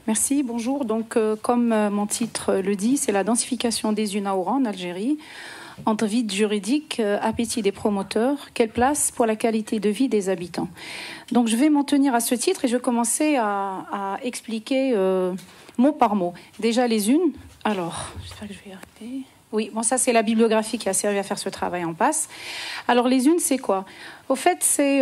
Merci, bonjour. Donc, comme mon titre le dit, c'est la densification des unes à Oran, en Algérie. Entre vide juridique, appétit des promoteurs, quelle place pour la qualité de vie des habitants. Donc, je vais m'en tenir à ce titre et je vais commencer à expliquer mot par mot. Déjà, les unes. Alors, j'espère que je vais y arriver. Oui, bon, ça, c'est la bibliographie qui a servi à faire ce travail en passe. Alors, les unes, c'est quoi? Au fait, c'est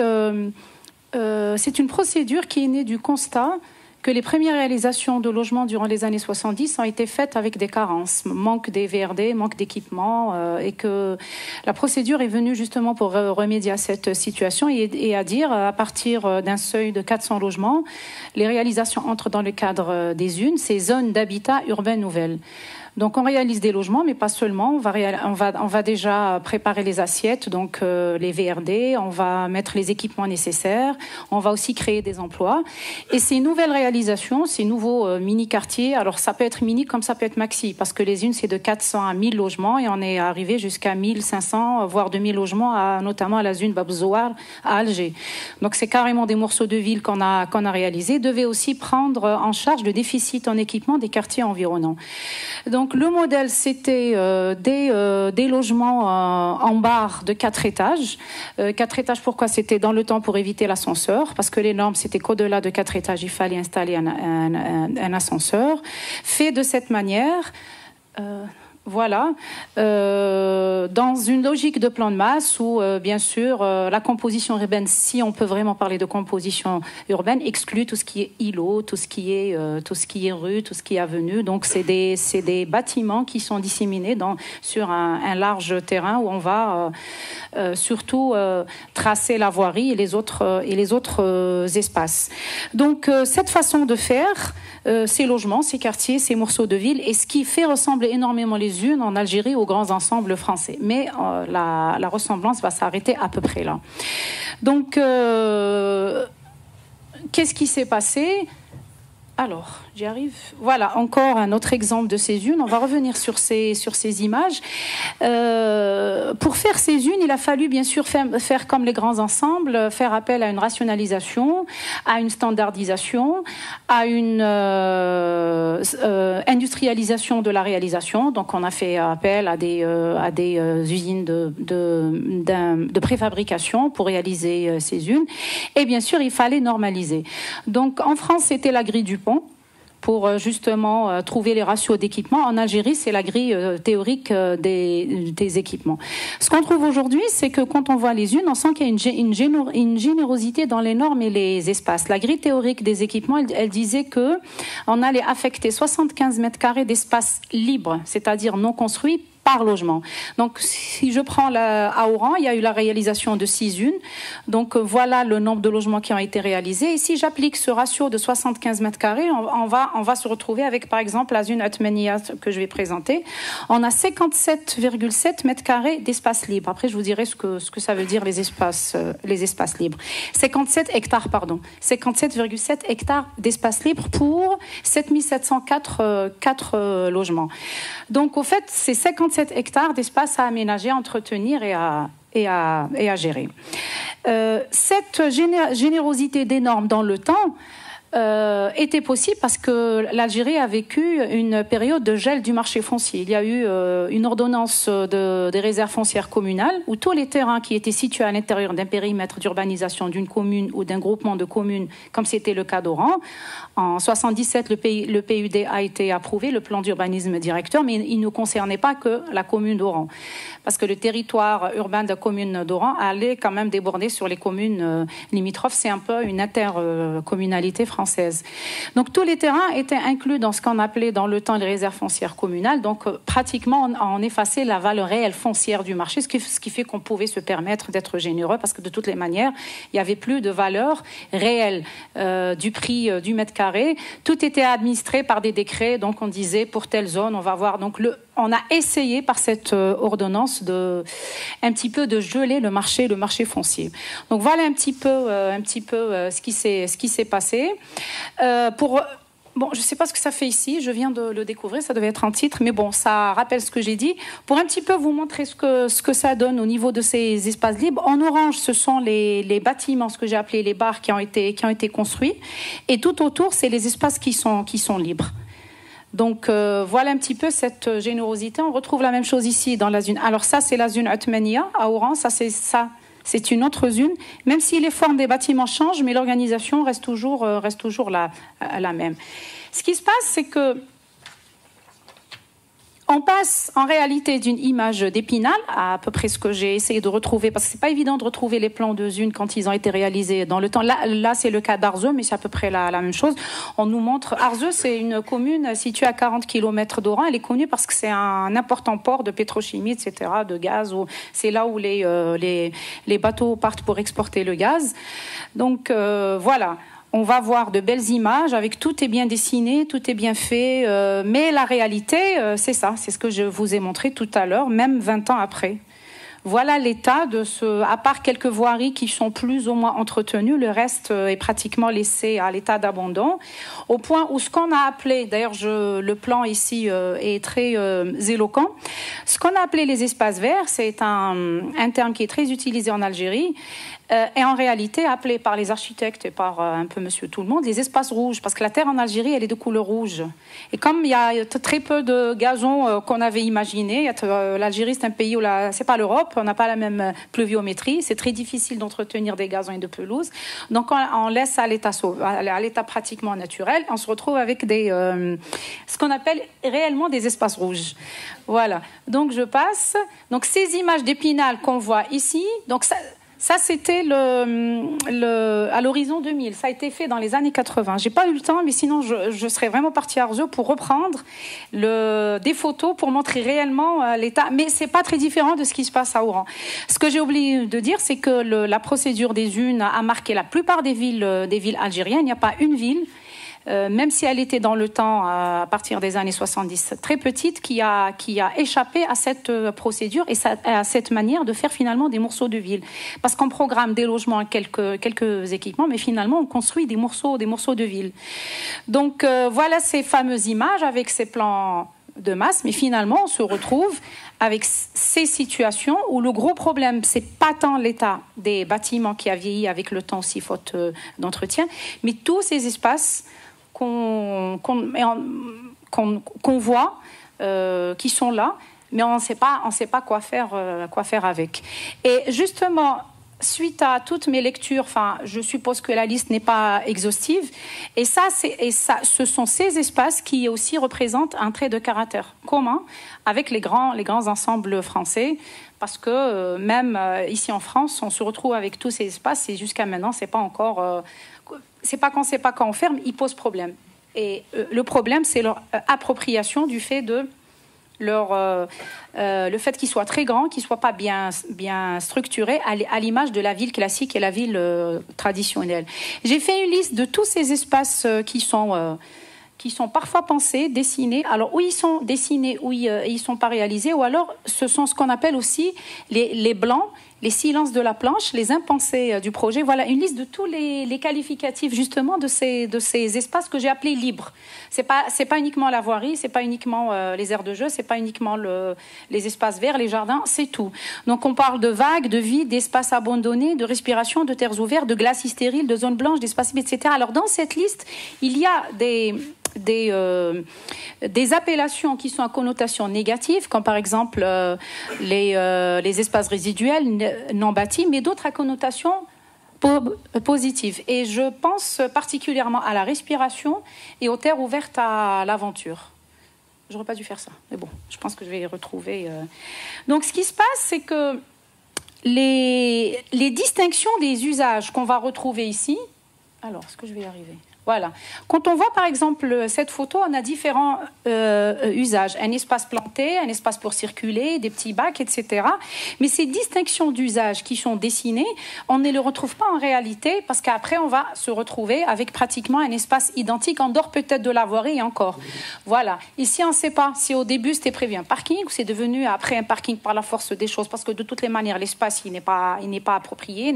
une procédure qui est née du constat que les premières réalisations de logements durant les années 70 ont été faites avec des carences, manque des VRD, manque d'équipement, et que la procédure est venue justement pour remédier à cette situation et à dire, à partir d'un seuil de 400 logements, les réalisations entrent dans le cadre des unes, ces zones d'habitat urbain nouvelles. Donc on réalise des logements, mais pas seulement. On va déjà préparer les assiettes, donc les VRD, on va mettre les équipements nécessaires, on va aussi créer des emplois. Et ces nouvelles réalisations, ces nouveaux mini-quartiers, alors ça peut être mini comme ça peut être maxi, parce que les unes c'est de 400 à 1000 logements et on est arrivé jusqu'à 1500, voire 2000 logements, notamment à la zone Babzouar à Alger. Donc c'est carrément des morceaux de ville qu'on a réalisés, devaient aussi prendre en charge le déficit en équipement des quartiers environnants. Donc le modèle, c'était des logements en barre de 4 étages. 4 étages, pourquoi? C'était dans le temps pour éviter l'ascenseur, parce que les normes, c'était qu'au-delà de 4 étages, il fallait installer un ascenseur. Fait de cette manière... Voilà, dans une logique de plan de masse où, bien sûr, la composition urbaine, si on peut vraiment parler de composition urbaine, exclut tout ce qui est îlot, tout ce qui est rue, tout ce qui est avenue. Donc, c'est des bâtiments qui sont disséminés sur un large terrain où on va surtout tracer la voirie et les autres espaces. Donc, cette façon de faire, ces logements, ces quartiers, ces morceaux de ville, et ce qui fait ressembler énormément les unes en Algérie aux grands ensembles français. Mais la ressemblance va s'arrêter à peu près là. Donc, qu'est-ce qui s'est passé? Alors, j'y arrive. Voilà, encore un autre exemple de ces unes. On va revenir sur ces images. Pour faire ces unes, il a fallu bien sûr faire comme les grands ensembles, faire appel à une rationalisation, à une standardisation, à une industrialisation de la réalisation. Donc, on a fait appel à des usines de préfabrication pour réaliser ces unes. Et bien sûr, il fallait normaliser. Donc, en France, c'était la grille du pour justement trouver les ratios d'équipement. En Algérie, c'est la grille théorique des équipements. Ce qu'on trouve aujourd'hui, c'est que quand on voit les unes, on sent qu'il y a une générosité dans les normes et les espaces. La grille théorique des équipements, elle disait que on allait affecter 75 mètres carrés d'espace libre, c'est-à-dire non construit, par logement. Donc, si je prends à Oran, il y a eu la réalisation de 6 unes. Donc, voilà le nombre de logements qui ont été réalisés. Et si j'applique ce ratio de 75 mètres carrés, on va se retrouver avec, par exemple, la zone Atmenia que je vais présenter. On a 57,7 mètres carrés d'espace libre. Après, je vous dirai ce que ça veut dire les espaces libres. 57,7 hectares d'espace libre pour 7704 logements. Donc, au fait, c'est 57 hectares d'espace à aménager, à entretenir et à gérer. Cette générosité des normes dans le temps était possible parce que l'Algérie a vécu une période de gel du marché foncier. Il y a eu une ordonnance des réserves foncières communales où tous les terrains qui étaient situés à l'intérieur d'un périmètre d'urbanisation d'une commune ou d'un groupement de communes, comme c'était le cas d'Oran, en 1977, le PUD a été approuvé, le plan d'urbanisme directeur, mais il ne concernait pas que la commune d'Oran. Parce que le territoire urbain de la commune d'Oran allait quand même déborder sur les communes limitrophes. C'est un peu une intercommunalité française. Donc tous les terrains étaient inclus dans ce qu'on appelait dans le temps les réserves foncières communales. Donc pratiquement on effaçait la valeur réelle foncière du marché, ce qui fait qu'on pouvait se permettre d'être généreux parce que de toutes les manières, il n'y avait plus de valeur réelle du prix du mètre carré. Tout était administré par des décrets. Donc on disait pour telle zone, on va voir. Donc on a essayé par cette ordonnance un petit peu de geler le marché foncier. Donc voilà un petit peu ce qui s'est passé. Pour bon, je ne sais pas ce que ça fait ici, je viens de le découvrir, ça devait être un titre, mais bon, ça rappelle ce que j'ai dit. Pour un petit peu vous montrer ce que ça donne au niveau de ces espaces libres, en orange, ce sont les bâtiments, ce que j'ai appelé les bars qui ont été construits, et tout autour, c'est les espaces qui sont libres. Donc voilà un petit peu cette générosité. On retrouve la même chose ici dans la zone. Alors ça, c'est la zone Othmania à Oran, c'est une autre zone, même si les formes des bâtiments changent, mais l'organisation reste toujours la même. Ce qui se passe, c'est que on passe en réalité d'une image d'Épinal à peu près ce que j'ai essayé de retrouver, parce que c'est pas évident de retrouver les plans de Zune quand ils ont été réalisés dans le temps. Là c'est le cas d'Arzeux, mais c'est à peu près la même chose. On nous montre, Arzeux, c'est une commune située à 40 km d'Oran. Elle est connue parce que c'est un important port de pétrochimie, etc., de gaz. C'est là où les bateaux partent pour exporter le gaz. Donc voilà. On va voir de belles images avec tout est bien dessiné, tout est bien fait, mais la réalité, c'est ça, c'est ce que je vous ai montré tout à l'heure, même 20 ans après. Voilà l'état de à part quelques voiries qui sont plus ou moins entretenues, le reste est pratiquement laissé à l'état d'abandon, au point où ce qu'on a appelé, d'ailleurs le plan ici est très éloquent, ce qu'on a appelé les espaces verts, c'est un terme qui est très utilisé en Algérie, et en réalité appelé par les architectes et par un peu monsieur tout le monde les espaces rouges, parce que la terre en Algérie elle est de couleur rouge, et comme il y a très peu de gazon qu'on avait imaginé, l'Algérie c'est un pays où c'est pas l'Europe, on n'a pas la même pluviométrie, c'est très difficile d'entretenir des gazons et de pelouses, donc on laisse à l'état pratiquement naturel, on se retrouve avec ce qu'on appelle réellement des espaces rouges. Voilà, donc je passe, donc ces images d'Épinal qu'on voit ici, donc ça, c'était à l'horizon 2000. Ça a été fait dans les années 80. J'ai pas eu le temps, mais sinon, je serais vraiment partie à Arzeux pour reprendre des photos pour montrer réellement l'état. Mais c'est pas très différent de ce qui se passe à Oran. Ce que j'ai oublié de dire, c'est que la procédure des unes a marqué la plupart des villes algériennes. Il n'y a pas une ville, même si elle était dans le temps à partir des années 70 très petite, qui a échappé à cette procédure et à cette manière de faire finalement des morceaux de ville, parce qu'on programme des logements, quelques équipements, mais finalement on construit des morceaux de ville. Donc voilà ces fameuses images avec ces plans de masse, mais finalement on se retrouve avec ces situations où le gros problème c'est pas tant l'état des bâtiments qui a vieilli avec le temps, aussi faute d'entretien, mais tous ces espaces qu'on voit, qui sont là, mais on ne sait pas quoi faire avec. Et justement, suite à toutes mes lectures, je suppose que la liste n'est pas exhaustive, et ce sont ces espaces qui aussi représentent un trait de caractère commun avec les grands ensembles français, parce que même ici en France, on se retrouve avec tous ces espaces, et jusqu'à maintenant, c'est pas encore... c'est pas qu'on ne sait pas quand on ferme, ils posent problème. Et le problème, c'est leur appropriation du fait de le fait qu'ils soient très grands, qu'ils ne soient pas bien structurés à l'image de la ville classique et la ville traditionnelle. J'ai fait une liste de tous ces espaces qui sont parfois pensés, dessinés. Alors, où ils sont dessinés, où ils ne sont pas réalisés, ou alors ce sont ce qu'on appelle aussi les blancs, les silences de la planche, les impensés du projet. Voilà une liste de tous les qualificatifs justement de ces espaces que j'ai appelés libres. C'est pas uniquement la voirie, c'est pas uniquement les aires de jeu, c'est pas uniquement les espaces verts, les jardins, c'est tout. Donc on parle de vagues, de vides, d'espaces abandonnés, de respiration, de terres ouvertes, de glacis stériles, de zones blanches, d'espaces vides, etc. Alors dans cette liste, il y a des appellations qui sont à connotation négative, comme par exemple les espaces résiduels non bâtis, mais d'autres à connotation positive. Et je pense particulièrement à la respiration et aux terres ouvertes à l'aventure. J'aurais pas dû faire ça, mais bon, je pense que je vais les retrouver. Donc ce qui se passe, c'est que les distinctions des usages qu'on va retrouver ici... Alors, est-ce que je vais y arriver ? Voilà. Quand on voit par exemple cette photo, on a différents usages. Un espace planté, un espace pour circuler, des petits bacs, etc. Mais ces distinctions d'usage qui sont dessinées, on ne les retrouve pas en réalité, parce qu'après on va se retrouver avec pratiquement un espace identique, en dehors peut-être de la voirie et encore. Voilà. Ici, on ne sait pas si au début c'était prévu un parking ou c'est devenu après un parking par la force des choses, parce que de toutes les manières, l'espace il n'est pas approprié, il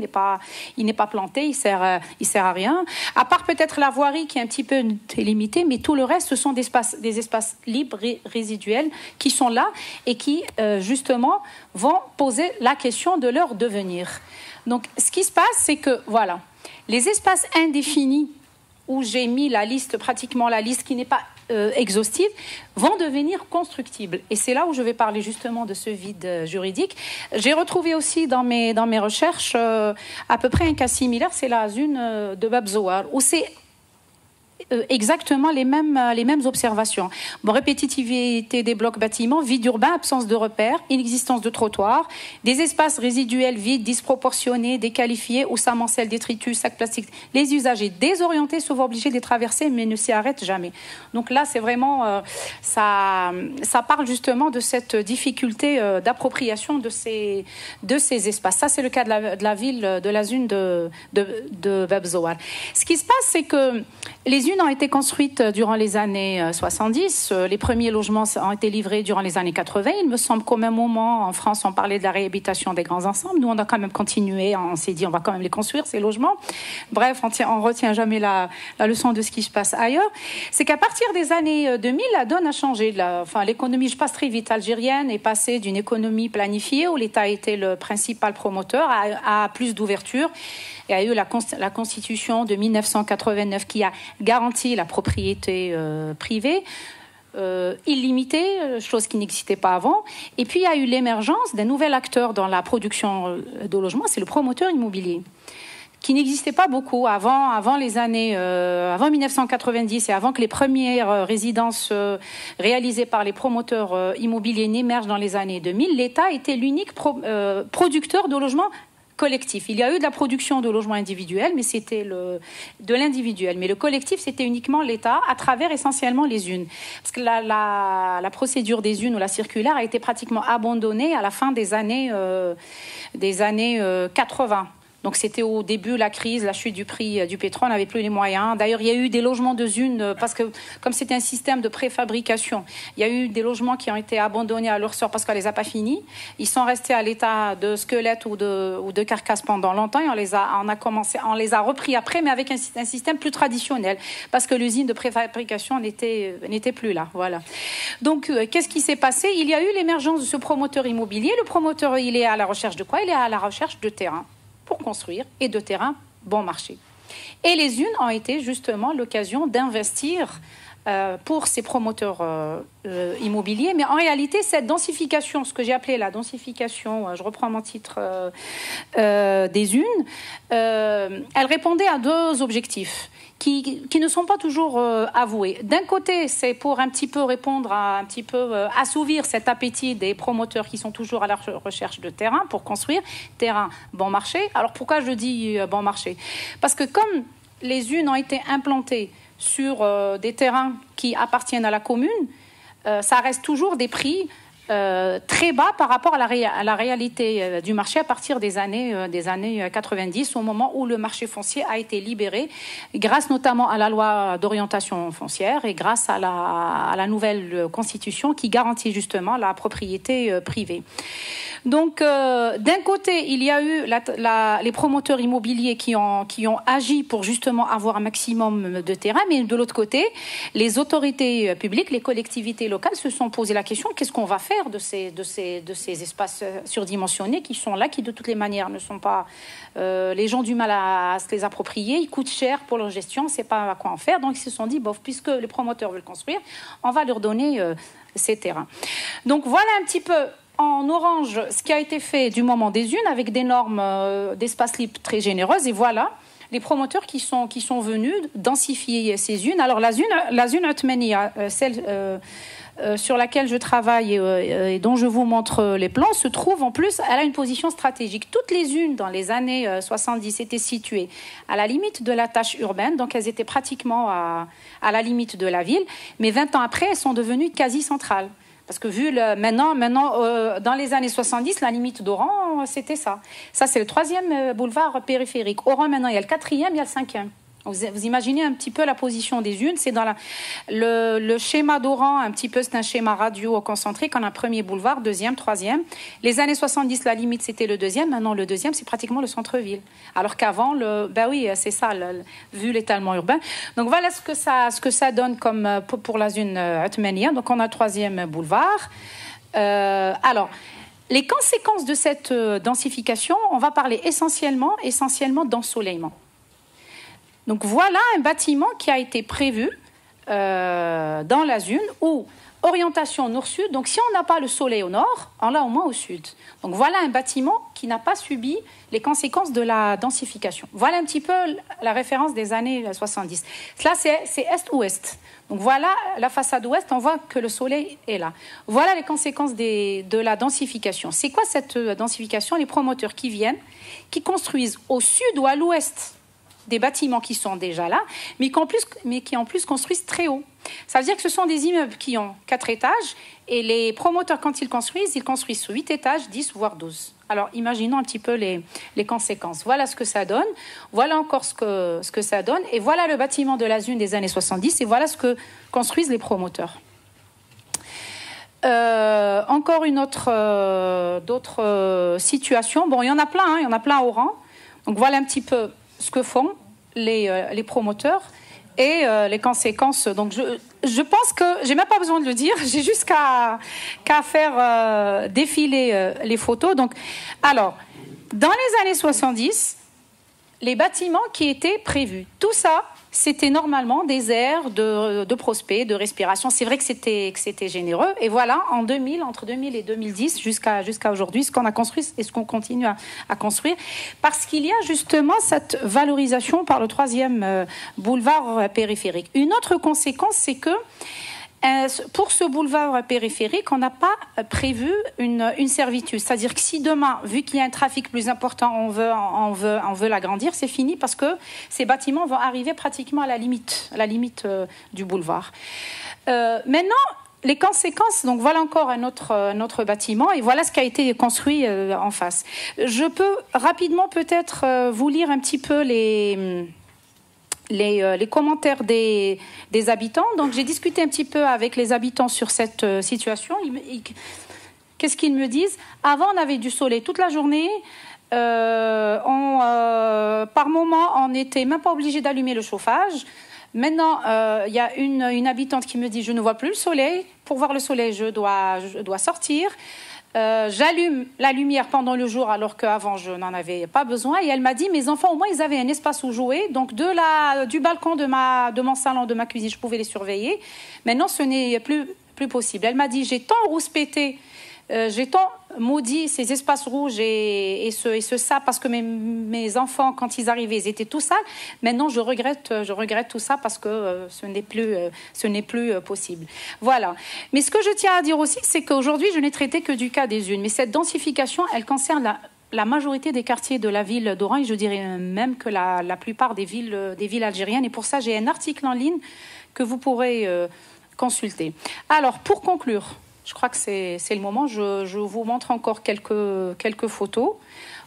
n'est pas planté, il sert à rien. À part peut-être la voirie, voirie qui est un petit peu limitée, mais tout le reste, ce sont des espaces libres résiduels qui sont là et qui, justement, vont poser la question de leur devenir. Donc, ce qui se passe, c'est que, voilà, les espaces indéfinis, où j'ai mis pratiquement la liste qui n'est pas exhaustive, vont devenir constructibles. Et c'est là où je vais parler justement de ce vide juridique. J'ai retrouvé aussi dans mes recherches à peu près un cas similaire, c'est la zone de Bab Zoar, où c'est exactement les mêmes observations. Bon, répétitivité des blocs bâtiments, vide urbain, absence de repères, inexistence de trottoirs, des espaces résiduels vides, disproportionnés, déqualifiés, où s'amoncellent détritus, sacs plastiques. Les usagers désorientés se voient obligés de les traverser, mais ne s'y arrêtent jamais. Donc là, c'est vraiment... ça parle justement de cette difficulté d'appropriation de ces espaces. Ça, c'est le cas de la ville, de la zone de Bab Zoar. Ce qui se passe, c'est que les unes ont été construites durant les années 70. Les premiers logements ont été livrés durant les années 80. Il me semble qu'au même moment, en France, on parlait de la réhabilitation des grands ensembles. Nous, on a quand même continué. On s'est dit, on va quand même les construire, ces logements. Bref, on retient jamais la leçon de ce qui se passe ailleurs. C'est qu'à partir des années 2000, la donne a changé. L'économie, je passe très vite, algérienne est passée d'une économie planifiée, où l'État était le principal promoteur, à plus d'ouverture. Il y a eu la Constitution de 1989 qui a garanti la propriété privée illimitée, chose qui n'existait pas avant. Et puis il y a eu l'émergence d'un nouvel acteur dans la production de logements, c'est le promoteur immobilier, qui n'existait pas beaucoup avant les années avant 1990 et avant que les premières résidences réalisées par les promoteurs immobiliers n'émergent dans les années 2000. L'État était l'unique producteur de logements collectif. Il y a eu de la production de logements individuels, mais c'était de l'individuel. Mais le collectif, c'était uniquement l'État, à travers essentiellement les unes. Parce que la procédure des unes ou la circulaire a été pratiquement abandonnée à la fin des années 80. Donc c'était au début la crise, la chute du prix du pétrole, on n'avait plus les moyens. D'ailleurs, il y a eu des logements de unes, parce que comme c'était un système de préfabrication, il y a eu des logements qui ont été abandonnés à leur sort parce qu'on ne les a pas finis. Ils sont restés à l'état de squelette ou de carcasse pendant longtemps et on les a repris après, mais avec un système plus traditionnel, parce que l'usine de préfabrication n'était plus là. Voilà. Donc, qu'est-ce qui s'est passé? Il y a eu l'émergence de ce promoteur immobilier. Le promoteur, il est à la recherche de quoi? Il est à la recherche de terrain pour construire et de terrain bon marché. Et les unes ont été justement l'occasion d'investir pour ces promoteurs immobiliers. Mais en réalité, cette densification, ce que j'ai appelé la densification, je reprends mon titre des unes, elle répondait à deux objectifs qui ne sont pas toujours avoués. D'un côté, c'est pour un petit peu répondre à assouvir cet appétit des promoteurs qui sont toujours à la recherche de terrain pour construire, terrain bon marché. Alors pourquoi je dis bon marché? Parce que comme les unes ont été implantées sur des terrains qui appartiennent à la commune, ça reste toujours des prix très bas par rapport à la réalité du marché à partir des années 90, au moment où le marché foncier a été libéré, grâce notamment à la loi d'orientation foncière et grâce à la nouvelle constitution qui garantit justement la propriété privée. Donc, d'un côté, il y a eu les promoteurs immobiliers qui ont agi pour justement avoir un maximum de terrain, mais de l'autre côté, les autorités publiques, les collectivités locales se sont posé la question, qu'est-ce qu'on va faire de ces espaces surdimensionnés qui sont là, qui de toutes les manières ne sont pas... les gens ont du mal à se les approprier, ils coûtent cher pour leur gestion, on ne sait pas à quoi en faire, donc ils se sont dit, puisque les promoteurs veulent construire, on va leur donner ces terrains. Donc voilà un petit peu... En orange, ce qui a été fait du moment des unes avec des normes d'espace libre très généreuses. Et voilà les promoteurs qui sont venus densifier ces unes. Alors la zone Otmania, celle sur laquelle je travaille et dont je vous montre les plans, se trouve en plus, elle a une position stratégique. Toutes les unes dans les années 70 étaient situées à la limite de la tâche urbaine, donc elles étaient pratiquement à la limite de la ville. Mais 20 ans après, elles sont devenues quasi centrales. Parce que maintenant dans les années 70, la limite d'Oran, c'était ça. Ça, c'est le 3e boulevard périphérique. Oran, maintenant, il y a le 4e, il y a le 5e. Vous imaginez un petit peu la position des unes. C'est dans le schéma d'Oran, un petit peu, c'est un schéma radio concentrique. On a un premier boulevard, deuxième, troisième. Les années 70, la limite, c'était le deuxième. Maintenant, le deuxième, c'est pratiquement le centre-ville. Alors qu'avant, ben oui, c'est ça, vu l'étalement urbain. Donc voilà ce que ça donne comme pour la zone Othmania. Donc on a le troisième boulevard. Alors, les conséquences de cette densification, on va parler essentiellement d'ensoleillement. Donc voilà un bâtiment qui a été prévu dans la zone où orientation nord-sud. Donc si on n'a pas le soleil au nord, on l'a au moins au sud. Donc voilà un bâtiment qui n'a pas subi les conséquences de la densification. Voilà un petit peu la référence des années 70. Là, c'est est-ouest. Donc voilà la façade ouest, on voit que le soleil est là. Voilà les conséquences de la densification. C'est quoi cette densification? Les promoteurs qui viennent, qui construisent au sud ou à l'ouest des bâtiments qui sont déjà là, mais qui en plus construisent très haut. Ça veut dire que ce sont des immeubles qui ont 4 étages, et les promoteurs, quand ils construisent sur 8 étages, 10 voire 12. Alors, imaginons un petit peu les conséquences. Voilà ce que ça donne. Voilà encore ce que ça donne. Et voilà le bâtiment de la zone des années 70, et voilà ce que construisent les promoteurs. Encore d'autres situations. Bon, il y en a plein, il y en a plein au rang. Donc, voilà un petit peu ce que font les promoteurs et les conséquences. Donc, je pense que j'ai même pas besoin de le dire. J'ai juste qu'à faire défiler les photos. Donc, alors, dans les années 70, les bâtiments qui étaient prévus, tout ça, c'était normalement des aires de prospect, de respiration. C'est vrai que c'était généreux. Et voilà, en 2000, entre 2000 et 2010, jusqu'à aujourd'hui, ce qu'on a construit et ce qu'on continue à construire, parce qu'il y a justement cette valorisation par le troisième boulevard périphérique. Une autre conséquence, c'est que pour ce boulevard périphérique, on n'a pas prévu une servitude. C'est-à-dire que si demain, vu qu'il y a un trafic plus important, on veut l'agrandir, c'est fini parce que ces bâtiments vont arriver pratiquement à la limite du boulevard. Maintenant, les conséquences, donc voilà encore un autre bâtiment et voilà ce qui a été construit en face. Je peux rapidement peut-être vous lire un petit peu les commentaires des habitants. Donc, j'ai discuté un petit peu avec les habitants sur cette situation. Qu'est-ce qu'ils me disent? Avant, on avait du soleil toute la journée. Par moment, on n'était même pas obligé d'allumer le chauffage. Maintenant, il y a une habitante qui me dit « Je ne vois plus le soleil. Pour voir le soleil, je dois sortir. » J'allume la lumière pendant le jour alors qu'avant je n'en avais pas besoin et elle m'a dit mes enfants au moins ils avaient un espace où jouer donc du balcon de mon salon, de ma cuisine je pouvais les surveiller. Maintenant ce n'est plus possible. Elle m'a dit j'ai tant rouspété, j'ai tant maudit ces espaces rouges et ce ça parce que mes enfants quand ils arrivaient ils étaient tout sales. Maintenant je regrette tout ça parce que ce n'est plus possible. Voilà. Mais ce que je tiens à dire aussi c'est qu'aujourd'hui je n'ai traité que du cas des unes. Mais cette densification elle concerne la majorité des quartiers de la ville d'Oran et je dirais même que la plupart des villes algériennes. Et pour ça j'ai un article en ligne que vous pourrez consulter. Alors pour conclure. Je crois que c'est le moment. Je vous montre encore quelques photos.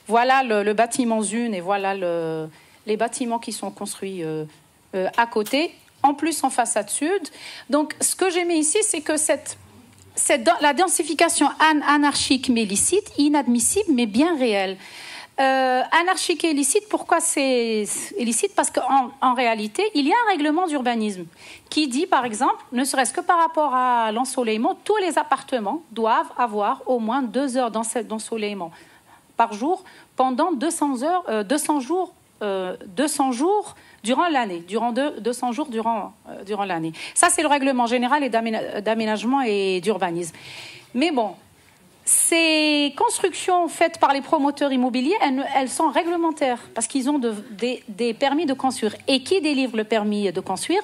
Voilà le bâtiment Zune et voilà les bâtiments qui sont construits à côté. En plus, en façade sud. Donc, ce que j'ai mis ici, c'est que la densification anarchique mais licite, inadmissible mais bien réelle. Anarchique et illicite, pourquoi c'est illicite? Parce qu'en réalité, il y a un règlement d'urbanisme qui dit, par exemple, ne serait-ce que par rapport à l'ensoleillement, tous les appartements doivent avoir au moins 2 heures d'ensoleillement par jour pendant 200 jours durant l'année, 200 jours durant l'année. Ça, c'est le règlement général d'aménagement et d'urbanisme. Mais bon, ces constructions faites par les promoteurs immobiliers, elles sont réglementaires parce qu'ils ont des permis de construire. Et qui délivre le permis de construire?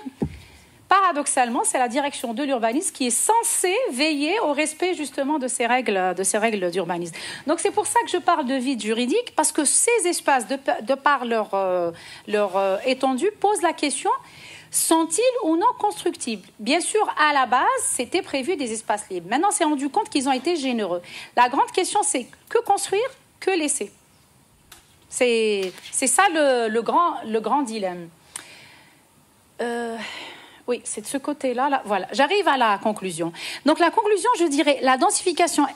Paradoxalement, c'est la direction de l'urbanisme qui est censée veiller au respect justement de ces règles d'urbanisme. Donc c'est pour ça que je parle de vide juridique parce que ces espaces, de par leur étendue, posent la question: sont-ils ou non constructibles? Bien sûr, à la base, c'était prévu des espaces libres. Maintenant, on s'est rendu compte qu'ils ont été généreux. La grande question, c'est que construire, que laisser? C'est ça le grand dilemme. Oui, c'est de ce côté-là. Là, voilà, j'arrive à la conclusion. Donc la conclusion, je dirais, la densification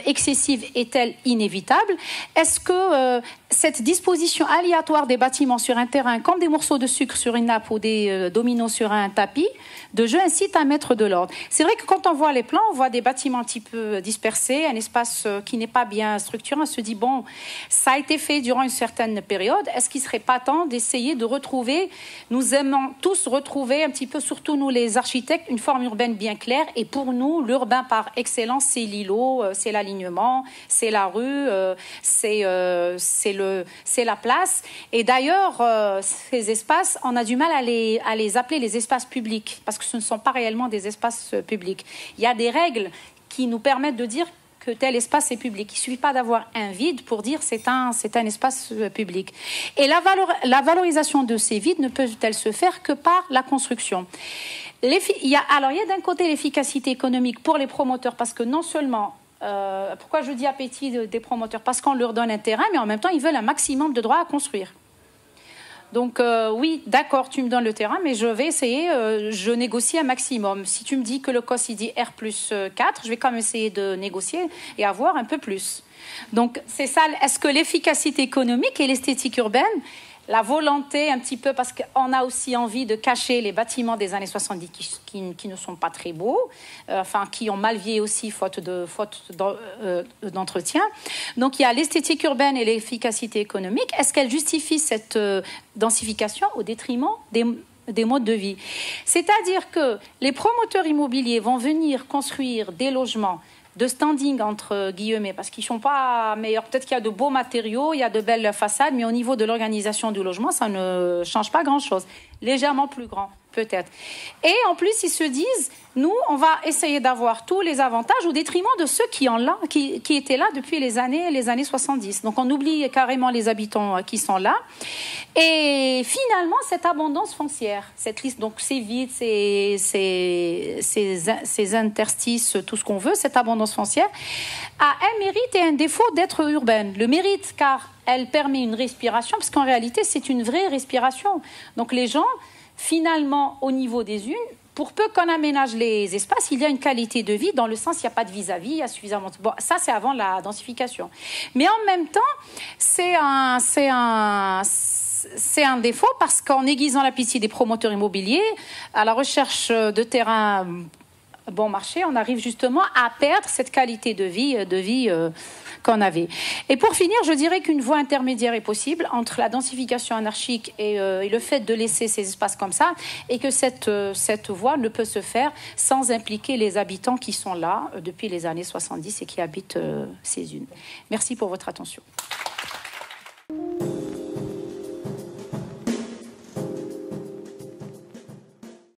excessive est-elle inévitable? Est-ce que cette disposition aléatoire des bâtiments sur un terrain, comme des morceaux de sucre sur une nappe ou des dominos sur un tapis de jeu, incite à mettre de l'ordre? C'est vrai que quand on voit les plans, on voit des bâtiments un petit peu dispersés, un espace qui n'est pas bien structuré. On se dit, bon, ça a été fait durant une certaine période. Est-ce qu'il ne serait pas temps d'essayer de retrouver, nous aimons tous retrouver un petit peu, surtout nous les architectes, une forme urbaine bien claire. Et pour nous, l'urbain par excellence, c'est l'îlot, c'est l'alignement, c'est la rue, c'est la place. Et d'ailleurs, ces espaces, on a du mal à les appeler les espaces publics, parce que ce ne sont pas réellement des espaces publics. Il y a des règles qui nous permettent de dire que tel espace est public. Il ne suffit pas d'avoir un vide pour dire c'est un espace public. Et la valorisation de ces vides ne peut-elle se faire que par la construction? Il y a d'un côté l'efficacité économique pour les promoteurs, parce que non seulement pourquoi je dis appétit des promoteurs? Parce qu'on leur donne un terrain, mais en même temps, ils veulent un maximum de droits à construire. Donc, oui, d'accord, tu me donnes le terrain, mais je vais essayer, je négocie un maximum. Si tu me dis que le COS, il dit R+4, je vais quand même essayer de négocier et avoir un peu plus. Donc, c'est ça. Est-ce que l'efficacité économique et l'esthétique urbaine, la volonté un petit peu, parce qu'on a aussi envie de cacher les bâtiments des années 70 qui ne sont pas très beaux, qui ont mal vieilli aussi faute d'entretien. Donc il y a l'esthétique urbaine et l'efficacité économique. Est-ce qu'elle justifie cette densification au détriment des modes de vie? C'est-à-dire que les promoteurs immobiliers vont venir construire des logements de standing entre guillemets, parce qu'ils ne sont pas meilleurs. Peut-être qu'il y a de beaux matériaux, il y a de belles façades, mais au niveau de l'organisation du logement, ça ne change pas grand-chose. Légèrement plus grand, peut-être. Et en plus, ils se disent, nous, on va essayer d'avoir tous les avantages au détriment de ceux qui étaient là depuis les années 70. Donc, on oublie carrément les habitants qui sont là. Et finalement, cette abondance foncière, cette liste, donc ces vides, ces interstices, tout ce qu'on veut, cette abondance foncière, a un mérite et un défaut d'être urbaine. Le mérite, car elle permet une respiration, parce qu'en réalité, c'est une vraie respiration. Donc, les gens, finalement, au niveau des unes, pour peu qu'on aménage les espaces, il y a une qualité de vie, dans le sens, il n'y a pas de vis-à-vis, il y a suffisamment... Bon, ça, c'est avant la densification. Mais en même temps, c'est un défaut, parce qu'en aiguisant l'appétit des promoteurs immobiliers, à la recherche de terrains bon marché, on arrive justement à perdre cette qualité de vie qu'on avait. Et pour finir, je dirais qu'une voie intermédiaire est possible entre la densification anarchique et le fait de laisser ces espaces comme ça, et que cette voie ne peut se faire sans impliquer les habitants qui sont là depuis les années 70 et qui habitent ces unes. Merci pour votre attention.